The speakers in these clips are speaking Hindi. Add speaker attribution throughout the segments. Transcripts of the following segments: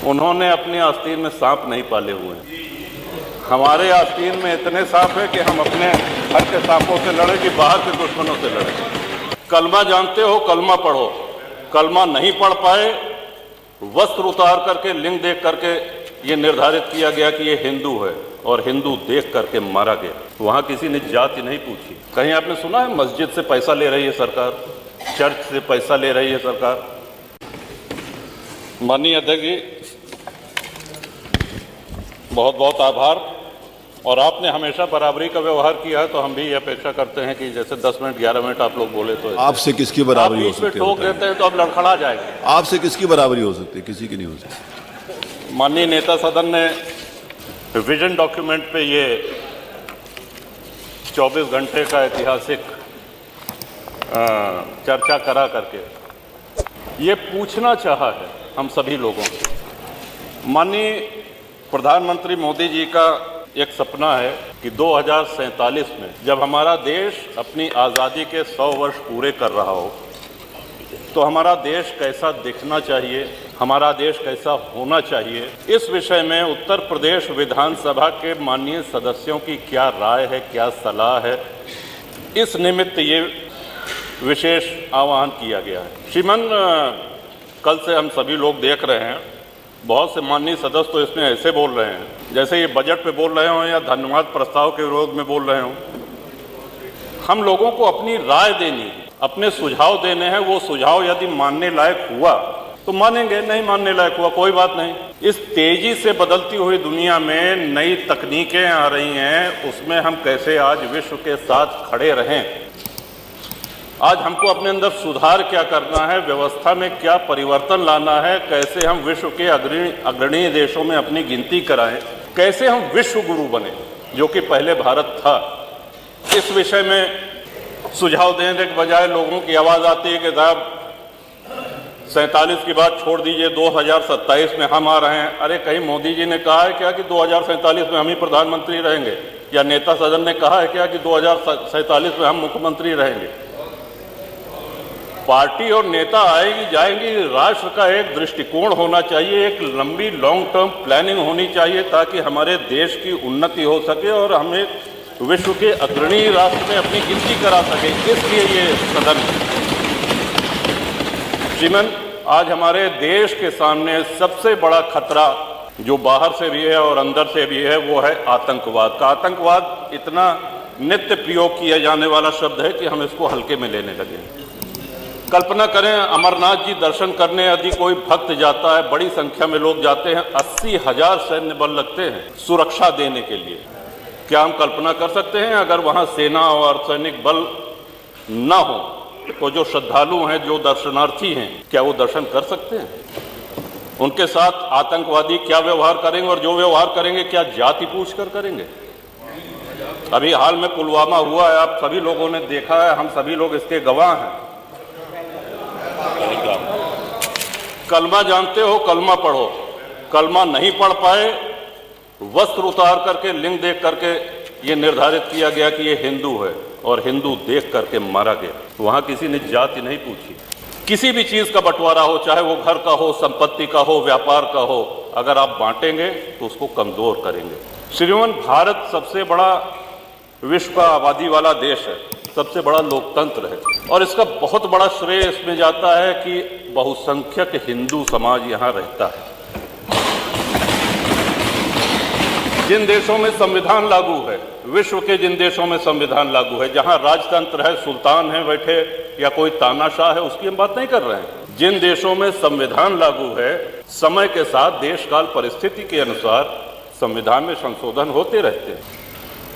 Speaker 1: उन्होंने अपनी आस्तीन में सांप नहीं पाले हुए हैं। हमारे आस्तीन में इतने सांप हैं कि हम अपने घर के सांपों से लड़े कि बाहर के दुश्मनों से लड़े। कलमा जानते हो, कलमा पढ़ो। कलमा नहीं पढ़ पाए, वस्त्र उतार करके, लिंग देख करके ये निर्धारित किया गया कि ये हिंदू है और हिंदू देख करके मारा गया। वहाँ किसी ने जाति नहीं पूछी। कहीं आपने सुना है मस्जिद से पैसा ले रही है सरकार, चर्च से पैसा ले रही है सरकार? माननीय अध्यक्ष जी, बहुत बहुत आभार। और आपने हमेशा बराबरी का व्यवहार किया है, तो हम भी ये अपेक्षा करते हैं कि जैसे 10 मिनट 11 मिनट आप लोग बोले तो
Speaker 2: आपसे किसकी बराबरी हो सकती है?
Speaker 1: ठोक देते हैं तो अब लड़खड़ा जाएंगे।
Speaker 2: आपसे किसकी बराबरी हो सकती है? किसी की नहीं हो सकती।
Speaker 1: माननीय नेता सदन ने विजन डॉक्यूमेंट पे ये 24 घंटे का ऐतिहासिक चर्चा करा करके ये पूछना चाहा है हम सभी लोगों से। माननीय प्रधानमंत्री मोदी जी का एक सपना है कि 2047 में जब हमारा देश अपनी आज़ादी के 100 वर्ष पूरे कर रहा हो तो हमारा देश कैसा दिखना चाहिए, हमारा देश कैसा होना चाहिए, इस विषय में उत्तर प्रदेश विधानसभा के माननीय सदस्यों की क्या राय है, क्या सलाह है, इस निमित्त ये विशेष आह्वान किया गया है। श्रीमान, कल से हम सभी लोग देख रहे हैं, बहुत से माननीय सदस्य तो इसमें ऐसे बोल रहे हैं जैसे ये बजट पे बोल रहे हों या धन्यवाद प्रस्ताव के विरोध में बोल रहे हों। हम लोगों को अपनी राय देनी है, अपने सुझाव देने हैं। वो सुझाव यदि मानने लायक हुआ तो मानेंगे, नहीं मानने लायक हुआ कोई बात नहीं। इस तेजी से बदलती हुई दुनिया में नई तकनीकें आ रही हैं, उसमें हम कैसे आज विश्व के साथ खड़े रहें। आज हमको अपने अंदर सुधार क्या करना है, व्यवस्था में क्या परिवर्तन लाना है, कैसे हम विश्व के अग्रणी देशों में अपनी गिनती कराएं, कैसे हम विश्व गुरु बने जो कि पहले भारत था। इस विषय में सुझाव देने के बजाय लोगों की आवाज़ आती है कि साहब 47 की बात छोड़ दीजिए, 2027 में हम आ रहे हैं। अरे कहीं मोदी जी ने कहा है क्या कि 2047 में हम ही प्रधानमंत्री रहेंगे, या नेता सदन ने कहा है क्या कि 2047 में हम मुख्यमंत्री रहेंगे? पार्टी और नेता आएगी जाएंगी, राष्ट्र का एक दृष्टिकोण होना चाहिए, एक लंबी लॉन्ग टर्म प्लानिंग होनी चाहिए ताकि हमारे देश की उन्नति हो सके और हमें विश्व के अग्रणी राष्ट्र में अपनी गिनती करा सके। इसलिए ये सदन श्रीमन, आज हमारे देश के सामने सबसे बड़ा खतरा जो बाहर से भी है और अंदर से भी है वो है आतंकवाद का। आतंकवाद इतना नित्य प्रयोग किया जाने वाला शब्द है कि हम इसको हल्के में लेने लगे। कल्पना करें, अमरनाथ जी दर्शन करने यदि कोई भक्त जाता है, बड़ी संख्या में लोग जाते हैं, 80,000 सैन्य बल लगते हैं सुरक्षा देने के लिए। क्या हम कल्पना कर सकते हैं अगर वहां सेना और सैनिक बल न हो तो जो श्रद्धालु हैं, जो दर्शनार्थी हैं, क्या वो दर्शन कर सकते हैं? उनके साथ आतंकवादी क्या व्यवहार करेंगे, और जो व्यवहार करेंगे क्या जाति पूछ कर करेंगे? अभी हाल में पुलवामा हुआ है, आप सभी लोगों ने देखा है, हम सभी लोग इसके गवाह हैं। कलमा जानते हो, कलमा पढ़ो। कलमा नहीं पढ़ पाए, वस्त्र उतार करके, लिंग देख करके ये निर्धारित किया गया कि ये हिंदू है और हिंदू देख करके मारा गया। वहाँ किसी ने जाति नहीं पूछी। किसी भी चीज़ का बंटवारा हो, चाहे वो घर का हो, संपत्ति का हो, व्यापार का हो, अगर आप बांटेंगे तो उसको कमज़ोर करेंगे। श्रीमान, भारत सबसे बड़ा विश्व का आबादी वाला देश है, सबसे बड़ा लोकतंत्र है, और इसका बहुत बड़ा श्रेय इसमें जाता है कि बहुसंख्यक हिंदू समाज यहाँ रहता है। जिन देशों में संविधान लागू है, विश्व के जिन देशों में संविधान लागू है, जहाँ राजतंत्र है, सुल्तान है बैठे या कोई तानाशाह है, उसकी हम बात नहीं कर रहे हैं। जिन देशों में संविधान लागू है, समय के साथ देश काल परिस्थिति के अनुसार संविधान में संशोधन होते रहते हैं।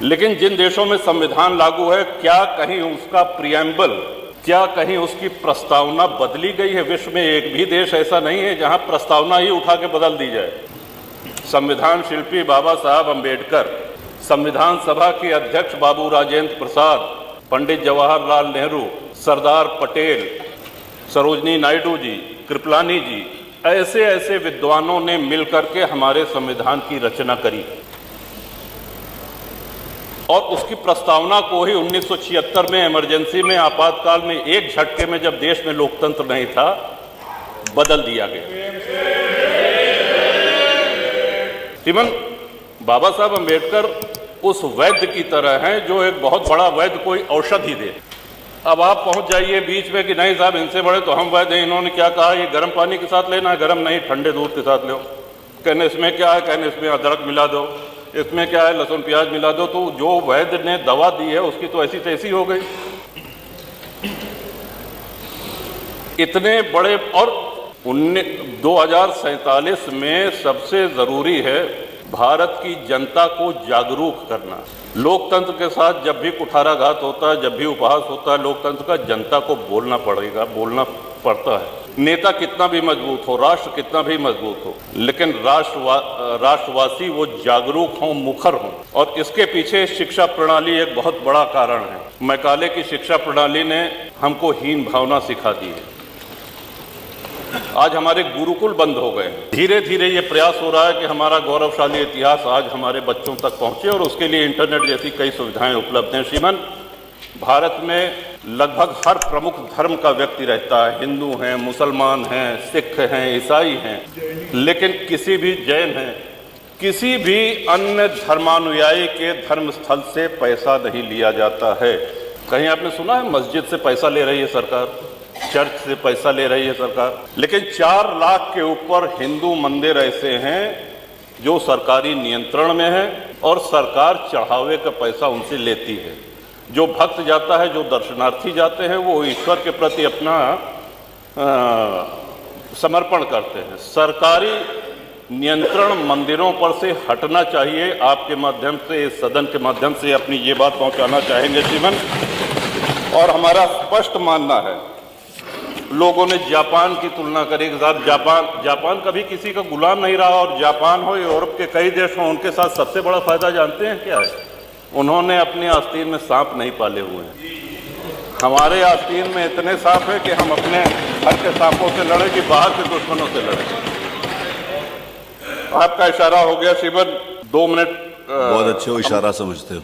Speaker 1: लेकिन जिन देशों में संविधान लागू है, क्या कहीं उसका प्रियम्बल, क्या कहीं उसकी प्रस्तावना बदली गई है? विश्व में एक भी देश ऐसा नहीं है जहां प्रस्तावना ही उठा के बदल दी जाए। संविधान शिल्पी बाबा साहब अंबेडकर, संविधान सभा के अध्यक्ष बाबू राजेंद्र प्रसाद, पंडित जवाहरलाल नेहरू, सरदार पटेल, सरोजनी नायडू जी, कृपलानी जी, ऐसे ऐसे विद्वानों ने मिलकर के हमारे संविधान की रचना करी और उसकी प्रस्तावना को ही 1976 में इमरजेंसी में, आपातकाल में, एक झटके में, जब देश में लोकतंत्र नहीं था, बदल दिया गया। श्रीमान बाबा साहब अम्बेडकर उस वैद्य की तरह हैं जो एक बहुत बड़ा वैद्य कोई औषधि दे। अब आप पहुंच जाइए बीच में कि नहीं साहब इनसे बड़े तो हम वैद्य हैं, इन्होंने क्या कहा, ये गर्म पानी के साथ लेना है, गर्म नहीं ठंडे दूध के साथ लो। कहने इसमें क्या है, कहने इसमें अदरक मिला दो, इसमें क्या है, लहसुन प्याज मिला दो। तो जो वैद्य ने दवा दी है उसकी तो ऐसी तैसी हो गई। इतने बड़े, और 2047 में सबसे जरूरी है भारत की जनता को जागरूक करना। लोकतंत्र के साथ जब भी कुठाराघात होता है, जब भी उपहास होता है लोकतंत्र का, जनता को बोलना पड़ेगा, बोलना पड़ता है। नेता कितना भी मजबूत हो, राष्ट्र कितना भी मजबूत हो, लेकिन राष्ट्रवासी वो जागरूक हों, मुखर हों। और इसके पीछे शिक्षा प्रणाली एक बहुत बड़ा कारण है। मैकाले की शिक्षा प्रणाली ने हमको हीन भावना सिखा दी है। आज हमारे गुरुकुल बंद हो गए। धीरे धीरे ये प्रयास हो रहा है कि हमारा गौरवशाली इतिहास आज हमारे बच्चों तक पहुंचे, और उसके लिए इंटरनेट जैसी कई सुविधाएं उपलब्ध हैं। श्रीमान भारत में लगभग हर प्रमुख धर्म का व्यक्ति रहता है। हिंदू हैं, मुसलमान हैं, सिख हैं, ईसाई हैं, लेकिन किसी भी जैन हैं, किसी भी अन्य धर्मानुयायी के धर्म स्थल से पैसा नहीं लिया जाता है। कहीं आपने सुना है मस्जिद से पैसा ले रही है सरकार, चर्च से पैसा ले रही है सरकार? लेकिन 4 लाख के ऊपर हिंदू मंदिर ऐसे हैं जो सरकारी नियंत्रण में है और सरकार चढ़ावे का पैसा उनसे लेती है। जो भक्त जाता है, जो दर्शनार्थी जाते हैं, वो ईश्वर के प्रति अपना समर्पण करते हैं। सरकारी नियंत्रण मंदिरों पर से हटना चाहिए। आपके माध्यम से, इस सदन के माध्यम से अपनी ये बात पहुंचाना चाहेंगे श्रीमान। और हमारा स्पष्ट मानना है, लोगों ने जापान की तुलना करी कि साहब जापान कभी किसी का गुलाम नहीं रहा, और जापान हो, यूरोप के कई देश हों, उनके साथ सबसे बड़ा फायदा जानते हैं क्या है? उन्होंने अपने आस्तीन में सांप नहीं पाले हुए हैं। हमारे आस्तीन में इतने सांप हैं कि हम अपने घर के सांपों से लड़े कि बाहर के दुश्मनों से लड़े। आपका इशारा हो गया श्रीमान, 2 मिनट।
Speaker 2: बहुत अच्छे हो, इशारा समझते हो।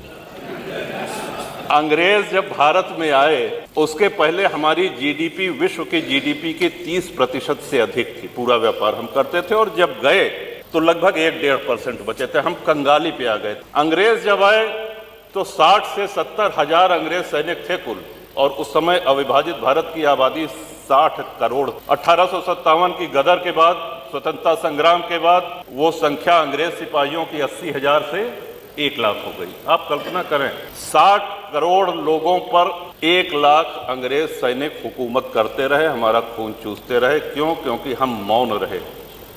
Speaker 1: अंग्रेज जब भारत में आए उसके पहले हमारी जीडीपी विश्व की जीडीपी के 30% से अधिक थी। पूरा व्यापार हम करते थे, और जब गए तो लगभग 1-1.5% बचे थे। हम कंगाली पे आ गए। अंग्रेज जब आए तो 60 से 70 हजार अंग्रेज सैनिक थे कुल, और उस समय अविभाजित भारत की आबादी 60 करोड़। 1857 की गदर के बाद, स्वतंत्रता संग्राम के बाद, वो संख्या अंग्रेज सिपाहियों की 80,000 से 1 लाख हो गई। आप कल्पना करें, 60 करोड़ लोगों पर 1 लाख अंग्रेज सैनिक हुकूमत करते रहे, हमारा खून चूसते रहे। क्यों? क्योंकि हम मौन रहे,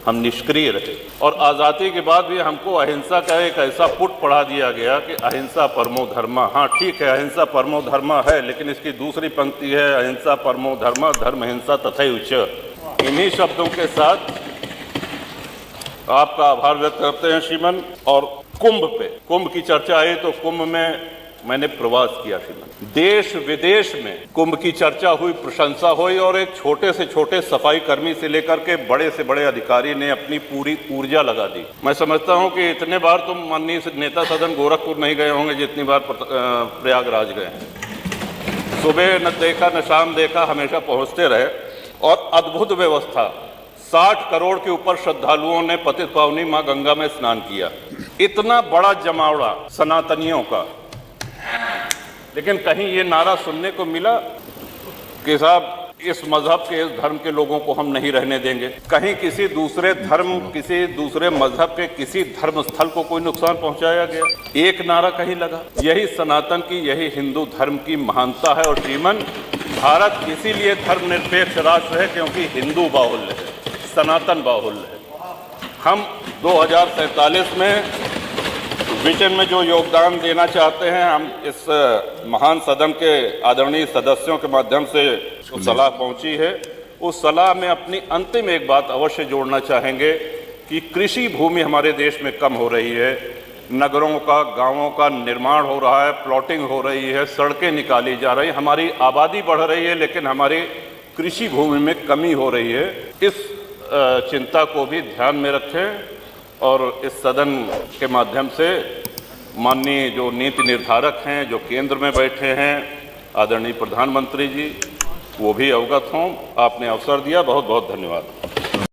Speaker 1: हम निष्क्रिय रहे। और आज़ादी के बाद भी हमको अहिंसा का एक ऐसा पुट पढ़ा दिया गया कि अहिंसा परमो धर्मा। हाँ ठीक है, अहिंसा परमो धर्मा है, लेकिन इसकी दूसरी पंक्ति है अहिंसा परमो धर्मा धर्म हिंसा तथैव च। इन्हीं शब्दों के साथ आपका आभार व्यक्त करते हैं श्रीमान। और कुंभ की चर्चा आई तो कुंभ में मैंने प्रवास किया श्रीमान। देश विदेश में कुंभ की चर्चा हुई, प्रशंसा हुई, और एक छोटे से छोटे सफाई कर्मी से लेकर के बड़े से बड़े अधिकारी ने अपनी पूरी ऊर्जा लगा दी। मैं समझता हूं कि इतने बार तुम माननीय नेता सदन गोरखपुर नहीं गए होंगे जितनी बार प्रयागराज गए हैं। सुबह न देखा न शाम देखा, हमेशा पहुंचते रहे। और अद्भुत व्यवस्था, 60 करोड़ के ऊपर श्रद्धालुओं ने पतित पावनी मां गंगा में स्नान किया। इतना बड़ा जमावड़ा सनातनियों का, लेकिन कहीं ये नारा सुनने को मिला कि साहब इस मजहब के, इस धर्म के लोगों को हम नहीं रहने देंगे। कहीं किसी दूसरे धर्म, किसी दूसरे मजहब के किसी धर्म स्थल को कोई नुकसान पहुंचाया गया? एक नारा कहीं लगा? यही सनातन की, यही हिंदू धर्म की महानता है। और श्रीमन, भारत इसीलिए धर्मनिरपेक्ष राष्ट्र है क्योंकि हिंदू बाहुल्य है, सनातन बाहुल्य है। हम 2047 में विजन में जो योगदान देना चाहते हैं, हम इस महान सदन के आदरणीय सदस्यों के माध्यम से जो सलाह पहुंची है, उस सलाह में अपनी अंतिम एक बात अवश्य जोड़ना चाहेंगे कि कृषि भूमि हमारे देश में कम हो रही है। नगरों का, गांवों का निर्माण हो रहा है, प्लॉटिंग हो रही है, सड़कें निकाली जा रही, हमारी आबादी बढ़ रही है, लेकिन हमारी कृषि भूमि में कमी हो रही है। इस चिंता को भी ध्यान में रखें, और इस सदन के माध्यम से माननीय जो नीति निर्धारक हैं, जो केंद्र में बैठे हैं, आदरणीय प्रधानमंत्री जी, वो भी अवगत हों। आपने अवसर दिया, बहुत बहुत धन्यवाद।